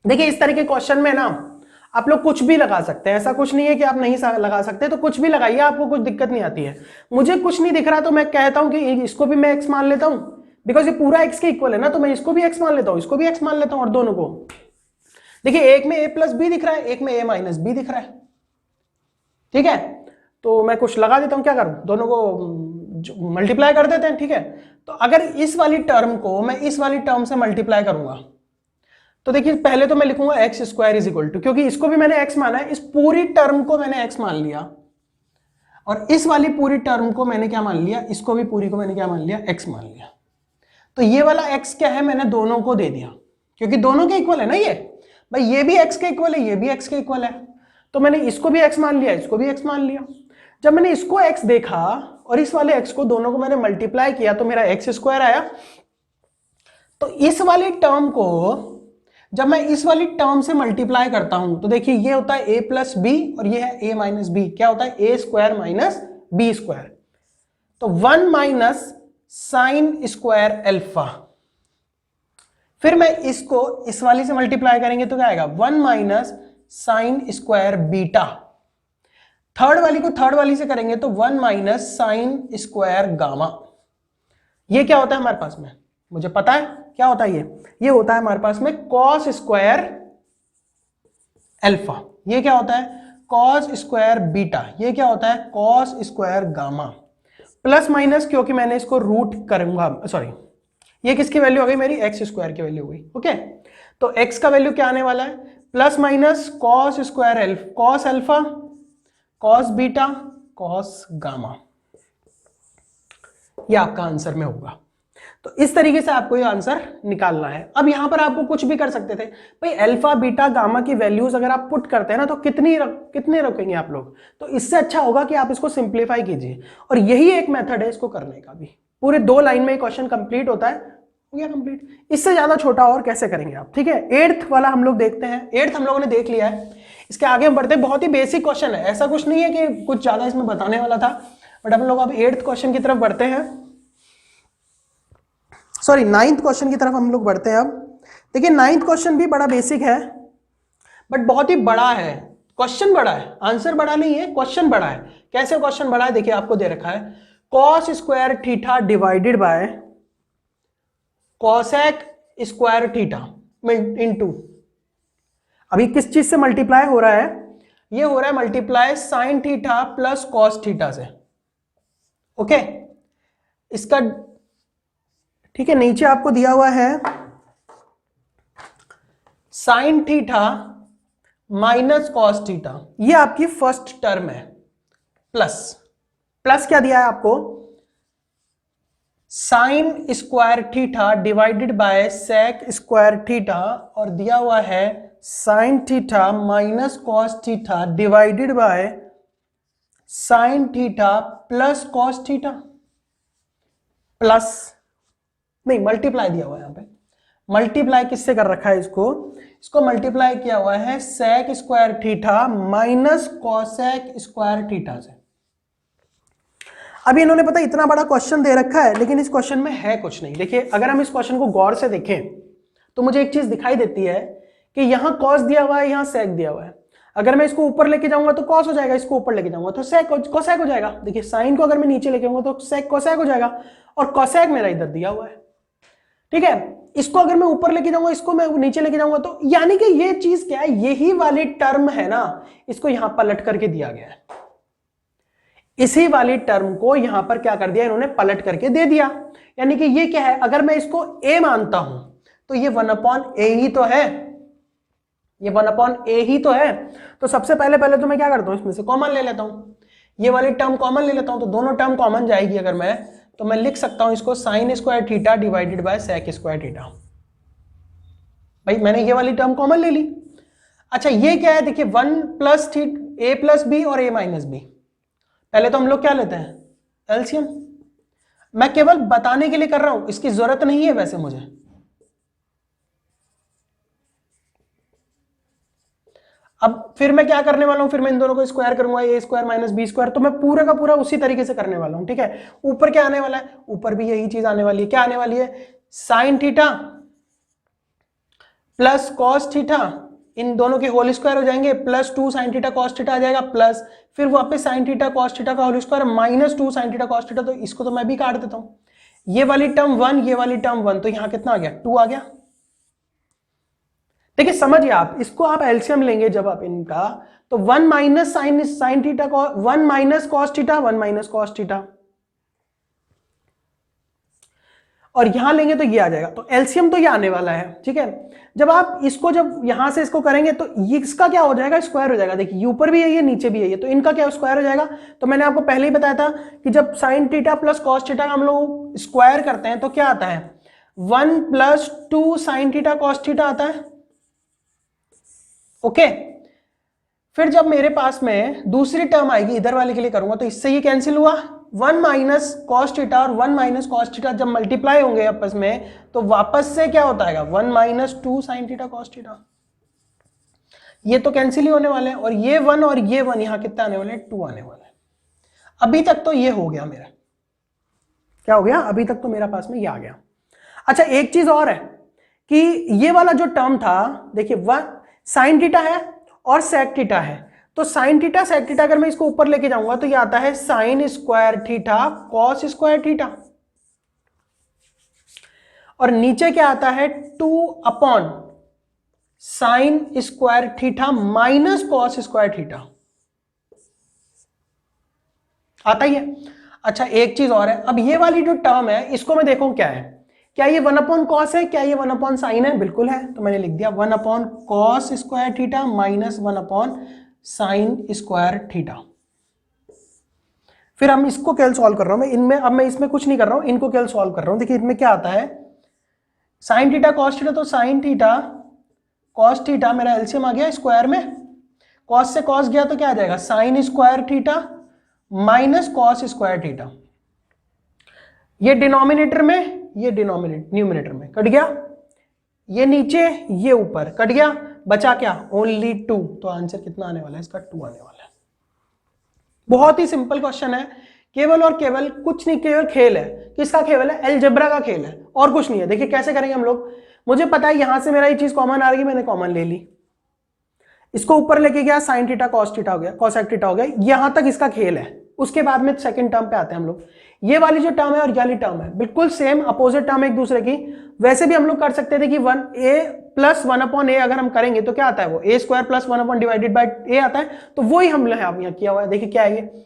देखिए इस तरह के क्वेश्चन में ना आप लोग कुछ भी लगा सकते हैं, ऐसा कुछ नहीं है कि आप नहीं लगा सकते, तो कुछ भी लगाइए, आपको कुछ दिक्कत नहीं आती है। मुझे कुछ नहीं दिख रहा तो मैं कहता हूं कि इसको भी मैं x मान लेता हूं, बिकॉज ये पूरा x के इक्वल है ना, तो मैं इसको भी x मान लेता हूं, इसको भी x मान लेता हूं, और दोनों को देखिए एक में a + b दिख रहा है, एक में a - b दिख रहा है। ठीक है, तो मैं कुछ लगा देता हूं, क्या करूं, दोनों को मल्टीप्लाई कर देते हैं। ठीक है, तो अगर इस वाली टर्म को मैं इस वाली टर्म से मल्टीप्लाई करूंगा, तो देखिए पहले तो मैं लिखूंगा x square is equal to, क्योंकि इसको भी मैंने x माना है, इस पूरी टर्म को मैंने x मान लिया, और इस वाली पूरी टर्म को मैंने क्या मान लिया, इसको भी पूरी को मैंने क्या मान लिया, x मान लिया। तो ये वाला x क्या है, मैंने दोनों को दे दिया क्योंकि दोनों के इक्वल है ना ये, भाई ये भी x के इक्वल है, ये भी x के इक्वल है, तो मैंने इसको भी x मान लिया, इसको भी x मान लिया। जब मैंने इसको x देखा और इस वाले x को, दोनों को मैंने मल्टीप्लाई किया तो मेरा x स्क्वायर आया। तो इस वाली टर्म को जब मैं इस वाली टर्म से मल्टीप्लाई करता हूं तो देखिए ये होता है a प्लस बी और ये है a माइनस बी, क्या होता है a square minus b square. तो 1 माइनस साइन स्क्वायर अल्फा, फिर मैं इसको इस वाली से मल्टीप्लाई करेंगे तो क्या आएगा 1 minus sine square beta, third वाली को थर्ड वाली से करेंगे तो 1 माइनस साइन स्क्वायर गामा। ये क्या होता है हमारे पास में, मुझे पता है क्या होता है, ये होता है हमारे पास में कॉस स्क्वायर अल्फा, ये क्या होता है कॉस स्क्वायर बीटा, ये क्या होता है cos square gamma. Plus minus क्योंकि मैंने इसको रूट करूंगा, सॉरी ये किसकी वैल्यू हो गई, मेरी एक्स स्क्वायर की वैल्यू हो गई। ओके, तो एक्स का वैल्यू क्या आने वाला है, plus minus cos square alpha, cos alpha, cos beta, cos gamma, ये आपका आंसर में होगा। तो इस तरीके से आपको ये आंसर निकालना है। अब यहां पर आपको कुछ भी कर सकते थे भाई, अल्फा बीटा गामा की वैल्यूज अगर आप पुट करते हैं ना तो कितने रखेंगे आप लोग, तो इससे अच्छा होगा कि आप इसको सिंप्लीफाई कीजिए, और यही एक मेथड है इसको करने का भी। पूरे 2 लाइन में क्वेश्चन कंप्लीट होता है, हो गया कंप्लीट, इससे ज्यादा छोटा और कैसे करेंगे आप। ठीक है, 8th वाला हम लोग देखते हैं, 8th हम लोगों ने देख लिया है, इसके आगे हम बढ़ते हैं। बहुत ही बेसिक क्वेश्चन है, ऐसा कुछ नहीं है कि कुछ ज्यादा इसमें बताने वाला था, बट हम लोग अब 8th क्वेश्चन की तरफ बढ़ते हैं, सॉरी 9th क्वेश्चन की तरफ हम लोग बढ़ते हैं। अब देखिए 9th क्वेश्चन भी बड़ा बेसिक है बट बहुत ही बड़ा है, क्वेश्चन बड़ा है, आंसर बड़ा नहीं है, क्वेश्चन बड़ा है। कैसे क्वेश्चन बड़ा है, देखिए आपको दे रखा है cos square theta divided bye cosec square theta into, अभी किस चीज से मल्टीप्लाई हो रहा है, ये हो रहा है multiply sign theta plus cos theta से। ओके, इसका ठीक है, नीचे आपको दिया हुआ है sine theta minus cos theta, ये आपकी फर्स्ट टर्म है, प्लस क्या दिया है आपको, sine square theta divided by sec square theta, और दिया हुआ है sine theta minus cos theta divided by sine theta plus cos theta, plus नहीं मल्टीप्लाई दिया हुआ है, यहां पे मल्टीप्लाई किससे कर रखा है, इसको मल्टीप्लाई किया हुआ है sec square theta minus cosec square theta से। अभी इन्होंने पता इतना बड़ा क्वेश्चन दे रखा है लेकिन इस क्वेश्चन में है कुछ नहीं। देखिए अगर हम इस क्वेश्चन को गौर से देखें तो मुझे एक चीज दिखाई देती है कि यहां कॉस दिया हुआ है, यहां सेक दिया हुआ है, अगर मैं इसको ऊपर लेके जाऊंगा तो कॉस हो जाएगा, इसको ऊपर लेके जाऊंगा तो सेक कोसेक हो जाएगा। देखिए साइन को अगर मैं नीचे लेके आऊंगा तो सेक कोसेक हो जाएगा, और कोसेक मेरा इधर दिया हुआ है। ठीक है, इसको अगर मैं ऊपर लेके जाऊंगा, इसको मैं नीचे लेके जाऊंगा, तो यानी कि ये चीज क्या है, यही वाली टर्म है ना, इसको यहां पलट करके दिया गया है, इसी वाली टर्म को यहां पर क्या कर दिया इन्होंने, पलट करके दे दिया। यानी कि ये क्या है, अगर मैं इसको a मानता हूं तो ये 1/a ही तो है, ये 1/a ही तो है। तो सबसे पहले तो मैं क्या करता हूं, इसमें से कॉमन ले लेता हूं, ये वाली टर्म कॉमन ले लेता हूं, तो दोनों टर्म कॉमन जाएगी अगर मैं, तो मैं लिख सकता हूं इसको sine square theta divided by sec square theta. भाई मैंने ये वाली टर्म कॉमन ले ली। अच्छा ये क्या है, देखिए 1 प्लस a प्लस बी और a माइनस बी, पहले तो हम लोग क्या लेते हैं एलसीएम, मैं केवल बताने के लिए कर रहा हूं, इसकी जरूरत नहीं है वैसे मुझे। अब फिर मैं क्या करने वाला हूं, फिर मैं इन दोनों को स्क्वायर करूंगा, a square minus b square, तो मैं पूरा का पूरा उसी तरीके से करने वाला हूं। ठीक है, ऊपर क्या आने वाला है, ऊपर भी यही चीज आने वाली है, क्या आने वाली है, sine theta plus cos theta, इन दोनों के होल स्क्वायर हो जाएंगे, plus 2 sine theta cos theta आ जाएगा, प्लस फिर वापस साइन थीटा कॉस थीटा का whole square minus 2 sine theta cos theta, तो इसको तो मैं भी काट देता हूं, ये वाली टर्म 1, ये वाली टर्म 1, तो यहां कितना आ गया 2 आ गया। देखिए समझिए आप इसको, आप एलसीएम लेंगे जब आप इनका, तो 1 minus sine theta, 1 minus cos theta, 1 minus cos theta, और यहां लेंगे तो ये आ जाएगा, तो एलसीएम तो ये आने वाला है। ठीक है, जब आप इसको जब यहां से इसको करेंगे तो ये इसका क्या हो जाएगा, स्क्वायर हो जाएगा। देखिए ऊपर भी यही है नीचे भी यही है, तो इनका क्या स्क्वायर हो जाएगा। तो मैंने आपको पहले ही बताया था कि जब sign theta plus cos theta हम लोग स्क्वायर करते हैं तो क्या आता है 1 plus 2 sine theta cos theta आता है। ओके, फिर जब मेरे पास में दूसरी टर्म आएगी, इधर वाले के लिए करूंगा तो इससे ये कैंसिल हुआ, 1 माइनस कॉस थीटा और 1 माइनस कॉस थीटा जब मल्टीप्लाई होंगे आपस में तो वापस से क्या होता है 1 minus 2 sine theta cos theta. ये तो कैंसिल ही होने वाले हैं और ये 1 और ये 1 यहां कितना आने वाले हैं 2 आने वाले हैं। अभी तक तो ये हो गया मेरा, क्या हो गया, अभी तक तो मेरा पास में ये आ गया। अच्छा एक चीज और है कि ये वाला जो टर्म था देखिए 1 साइन थीटा है और सेक थीटा है, तो साइन थीटा सेक थीटा अगर मैं इसको ऊपर लेके जाऊंगा तो ये आता है sign square theta cos square theta, और नीचे क्या आता है 2 upon sine square theta minus cos square theta आता ही है। अच्छा एक चीज और है, अब ये वाली जो टर्म है इसको मैं देखूं क्या है, क्या ये 1 अपॉन कॉस है, क्या ये 1 अपॉन साइन है, बिल्कुल है, तो मैंने लिख दिया 1 upon cos square theta minus 1 upon sine square theta. फिर हम इसको कैल सॉल्व कर रहा हूं मैं इनमें, अब मैं इसमें कुछ नहीं कर रहा हूं, इनको कैल सॉल्व कर रहा हूं। देखिए इनमें क्या आता है साइन थीटा कॉस थीटा, तो साइन थीटा कॉस थीटा मेरा एलसीएम आ गया स्क्वायर में, कॉस से कॉस गया तो क्या आ जाएगा sign square theta minus cos square theta, ये डिनोमिनेटर में ये न्यूमिनेटर में कट गया, ये नीचे ये ऊपर कट गया, बचा क्या ओनली 2, तो आंसर कितना आने वाला है इसका 2 आने वाला है। बहुत ही सिंपल क्वेश्चन है, केवल और केवल कुछ नहीं, केवल खेल है, किसका खेल है अलजेब्रा का खेल है और कुछ नहीं है। देखिए कैसे करेंगे हम लोग, मुझे पता है यहां से मेरा ये चीज कॉमन आ रही है, मैंने कॉमन ले ली, इसको ऊपर लेके गया साइन थीटा कॉस थीटा हो गया, कॉसेक थीटा हो गया, यहां तक इसका खेल है। उसके बाद में सेकंड टर्म पे आते हैं हम लोग, ये वाली जो टर्म है और ये वाली टर्म है बिल्कुल सेम अपोजिट टर्म एक दूसरे की। वैसे भी हम लोग कर सकते थे कि 1a प्लस 1 अपॉन ए अगर हम करेंगे तो क्या आता है वो a square plus 1 upon divided by a आता है, तो वही हम यहाँ किया हुआ है। देखिए क्या है ये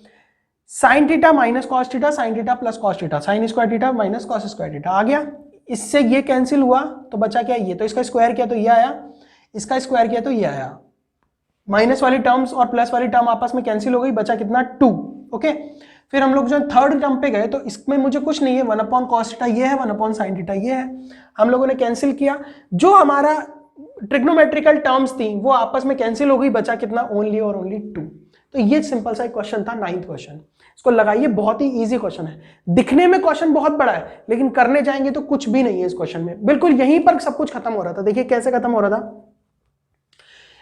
sine theta minus cos theta sine theta plus cos theta sine square theta minus cos square theta आ गया, इससे ये कैंसिल हुआ तो बचा क्या ये, तो इसका स्क्वायर किया तो ये आया, इसका स्क्वायर किया तो ये आया, माइनस वाली टर्म्स और प्लस वाली टर्म आपस में कैंसिल हो गई, बचा कितना 2। ओके, फिर हम लोग जो थर्ड टर्म पे गए तो इसमें मुझे कुछ नहीं है, 1 अपॉन कॉस थीटा ये है, 1 अपॉन साइन थीटा ये है, हम लोगों ने कैंसिल किया, जो हमारा ट्रिग्नोमेट्रिकल टर्म्स थी वो आपस में कैंसिल हो गई, बचा कितना ओनली और ओनली 2। तो ये सिंपल सा एक क्वेश्चन था 9th क्वेश्चन, इसको लगाइए, बहुत ही इजी क्वेश्चन है, दिखने में क्वेश्चन बहुत बड़ा है लेकिन करने जाएंगे तो कुछ भी नहीं है इस क्वेश्चन में, बिल्कुल यहीं पर सब कुछ खत्म हो रहा था। देखिए कैसे खत्म हो रहा था,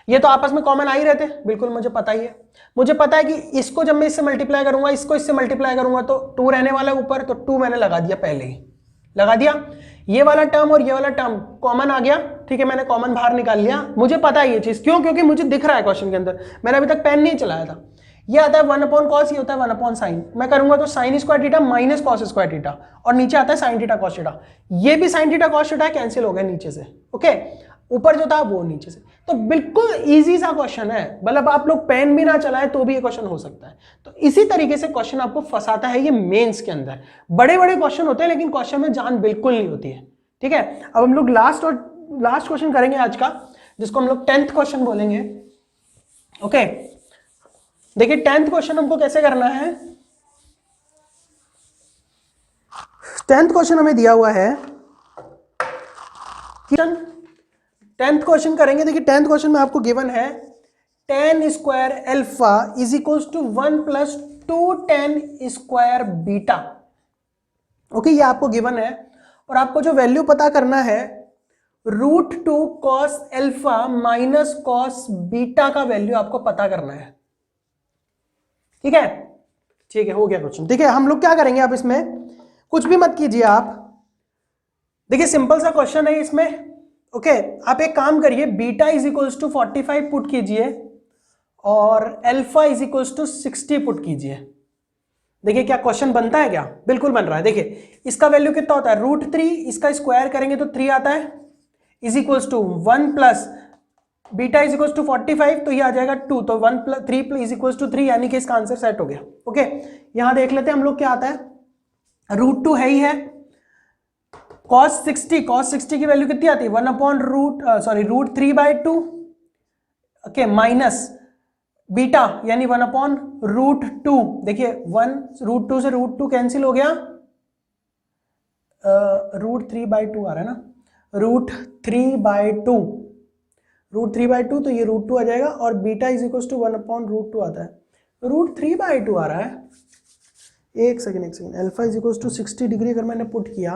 ये तो आपस में कॉमन आ ही रहते, बिल्कुल मुझे पता ही है, मुझे पता है कि इसको जब मैं इससे मल्टीप्लाई करूंगा, इसको इससे मल्टीप्लाई करूंगा तो 2 रहने वाला है ऊपर, तो 2 मैंने लगा दिया, पहले ही लगा दिया, ये वाला टर्म और ये वाला टर्म कॉमन आ गया, ठीक है, मैंने कॉमन बाहर निकाल लिया, मुझे पता है ये चीज, क्यों, क्योंकि मुझे दिख रहा है क्वेश्चन के अंदर, मैंने अभी तक पेन नहीं चलाया था। ये आता है 1 अपॉन कॉस, ये होता है 1 अपॉन साइन, मैं करूंगा तो sign square theta minus cos square theta, और नीचे आता है साइन थीटा कॉस थीटा, ये भी sign theta cos theta cancel हो गया नीचे से, ओके, ऊपर जो था वो नीचे से, तो बिल्कुल इजी सा क्वेश्चन है, मतलब आप लोग पेन भी ना चलाए तो भी ये क्वेश्चन हो सकता है। तो इसी तरीके से क्वेश्चन आपको फंसाता है ये मेंस के अंदर, बड़े बड़े क्वेश्चन होते हैं लेकिन क्वेश्चन में जान बिल्कुल नहीं होती है, ठीक है। अब हम लोग लास्ट क्वेश्चन करेंगे आज का, जिसको हम लोग 10th क्वेश्चन बोलेंगे, ओके। देखिए 10th क्वेश्चन हमको कैसे करना है, 10th क्वेश्चन हमें दिया हुआ है, 10th क्वेश्चन करेंगे। देखिए 10th क्वेश्चन में आपको गिवन है tan square alpha is equals to 1 plus 2 tan square beta, okay, ये आपको गिवन है, और आपको जो वैल्यू पता करना है √2 cos alpha minus cos beta का वैल्यू आपको पता करना है, ठीक है, ठीक है, हो गया क्वेश्चन। ठीक है, हम लोग क्या करेंगे, आप इसमें कुछ भी मत कीजिए, आप देखिए सिंपल सा क्वेश्चन है इसमें, ओके, आप एक काम करिए, beta is equals to 45 put कीजिए और alpha is equals to 60 put कीजिए। देखिए क्या क्वेश्चन बनता है, क्या बिल्कुल बन रहा है। देखिए इसका वैल्यू कितना होता है √3, इसका स्क्वायर करेंगे तो 3 आता है, is equals to 1 plus beta is equals to 45, तो ये आ जाएगा 2, तो 1 प्लस 3 इज इक्वल्स टू 3, यानी कि इसका आंसर सेट हो गया। ओके, यहां देख लेते हैं हम लोग क्या आता है, √2 है ही है, cos 60 की वैल्यू कितनी आती है 1 अपॉन √3/2, ओके, माइनस बीटा यानी 1 अपॉन √2, देखिए 1 √2 से √2 कैंसिल हो गया, √3/2 आ रहा है ना, √3/2, √3/2, तो ये √2 आ जाएगा और बीटा इज इक्वल टू 1/√2 आता है। √3/2 आ रहा है, एक second, alpha is equal to 60 degree अगर मैंने पुट किया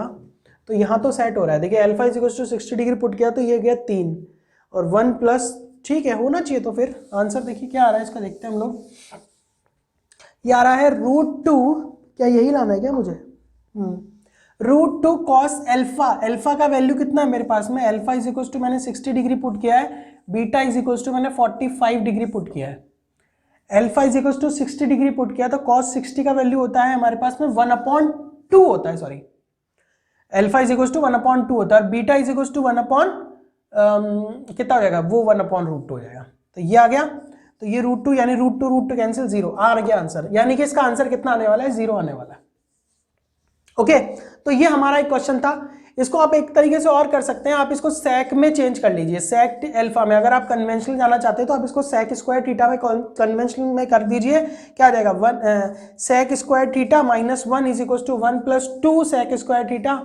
तो यहाँ तो सेट हो रहा है। देखिए alpha is equal to 60 degree put किया तो ये गया 3 और 1 प्लस, ठीक है होना चाहिए। तो फिर आंसर देखिए क्या आ रहा है इसका, देखते हैं हम लोग। ये आ रहा है √2, क्या यही लाना है क्या मुझे? √2 cos अल्फा, अल्फा का वैल्यू कितना है मेरे पास में, अल्फा इज इक्वल टू मैंने 60 डिग्री पुट किया है, बीटा इज इक्वल टू मैंने 45 डिग्री पुट किया है। Alpha is equal to 60 degree put किया तो cos 60 का वैल्यू होता है हमारे पास में 1/2 होता है, sorry alpha is equal to 1/2 होता है और बीटा इज इक्वल टू 1 कितना हो जाएगा, वो 1/√2 हो जाएगा। तो ये आ गया, तो ये √2 यानी √2 कैंसिल, 0 आ गया आंसर। यानी कि इसका आंसर कितना आने वाला है, 0 आने वाला है। ओके, तो ये हमारा एक क्वेश्चन था। इसको आप एक तरीके से और कर सकते हैं, आप इसको सेक में चेंज कर लीजिए, सेक अल्फा में। अगर आप कन्वेंशनल जाना चाहते हैं तो आप इसको सेक स्क्वायर थीटा में कन्वेंशनल में कर दीजिए, क्या आ जाएगा, sec square theta -1 is equal to 1 + 2 sec square theta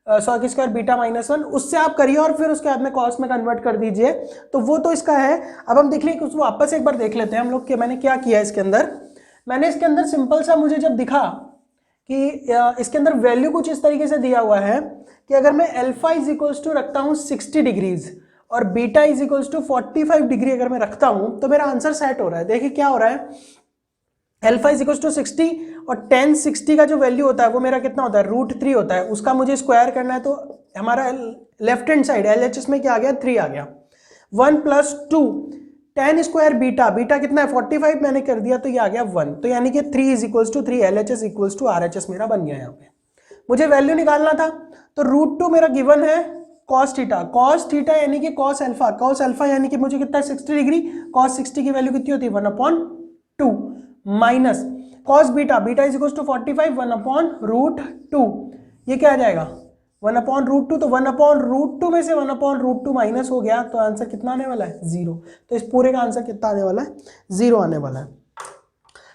sec square beta -1, उससे आप करिए और फिर उसके बाद में कॉस में कन्वर्ट कर दीजिए। तो वो तो इसका है। अब हम देख लें, उसको वापस एक बार देख लेते हैं हम लोग कि मैंने क्या किया इसके अंदर। मैंने इसके अंदर सिंपल सा, मुझे जब दिखा कि इसके अंदर वैल्यू कुछ इस तरीके से दिया हुआ है कि अगर मैं अल्फा इज इक्वल्स टू रखता हूं 60 डिग्रीज और beta is equals to 45 degree अगर मैं रखता हूं तो मेरा आंसर सेट हो रहा है। देखिए क्या हो रहा है, अल्फा इज इक्वल्स टू 60 और tan 60 का जो वैल्यू होता है वो मेरा कितना होता है, √3 होता है। उसका मुझे स्क्वायर करना है तो हमारा लेफ्ट हैंड साइड LHS में क्या आ गया, 3 आ गया। 1 + 2 tan स्क्वायर बीटा, बीटा कितना है 45 मैंने कर दिया तो ये आ गया 1। तो यानी कि 3 is equals to 3 LHS equals to RHS मेरा बन गया। यहाँ पे मुझे वैल्यू निकालना था तो √2 मेरा गिवन है cos थीटा यानी कि cos अल्फा यानी कि मुझे कितना है 60 डिग्री, cos 60 की वैल्यू कितनी होती है 1/2 minus cos beta is equals to 45 1/√2, ये क्या आ जाएगा 1/√2। तो 1/√2 में से 1/√2 माइनस हो गया तो आंसर कितना आने वाला है, 0। तो इस पूरे का आंसर कितना आने वाला है, 0 आने वाला है।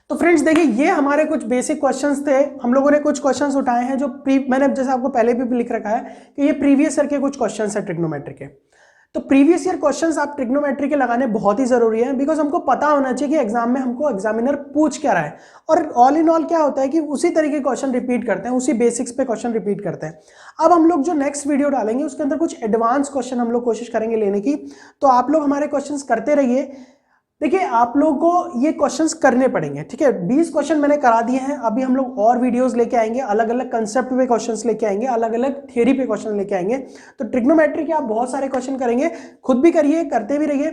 तो फ्रेंड्स देखिए ये हमारे कुछ बेसिक क्वेश्चंस थे। हम लोगों ने कुछ क्वेश्चंस उठाए हैं जो मैंने जैसे आपको पहले भी लिख रखा है कि ये प्रीवियस ईयर के कुछ क्वेश्चंस हैं ट्रिग्नोमेट्री के। तो प्रीवियस ईयर क्वेश्चंस आप ट्रिग्नोमेट्री के लगाने बहुत ही जरूरी है, बिकॉज हमको पता होना चाहिए कि एग्जाम में हमको एग्जामिनर पूछ क्या रहा है। और ऑल इन ऑल क्या होता है कि उसी तरीके क्वेश्चन रिपीट करते हैं, उसी बेसिक्स पे क्वेश्चन रिपीट करते हैं। अब हम लोग जो नेक्स्ट वीडियो डालेंगे उसके अंदर कुछ एडवांस क्वेश्चन हम लोग कोशिश करेंगे लेने की। तो आप लोग हमारे क्वेश्चंस करते रहिए। देखिए आप लोगों को ये क्वेश्चंस करने पड़ेंगे, ठीक है। 20 क्वेश्चन मैंने करा दिए हैं, अभी हम लोग और वीडियोस लेके आएंगे, अलग अलग कंसेप्ट पे क्वेश्चंस लेके आएंगे, अलग अलग थियरी पे क्वेश्चन लेके आएंगे। तो ट्रिग्नोमेट्री के आप बहुत सारे क्वेश्चन करेंगे, खुद भी करिए, करते भी रहिए।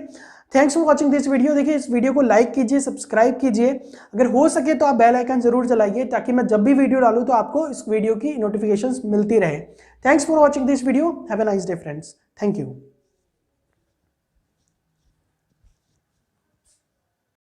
Thanks for watching this video. देखिए इस वीडियो को लाइक कीजिए, सब्सक्राइब कीजिए, अगर हो सके तो आप बेल आइकन जरूर जलाइए ताकि मैं जब भी वीडियो डालूँ तो आपको इस वीडियो की नोटिफिकेशन मिलती रहे। Thanks for watching this video. Have a nice day friends. Thank you.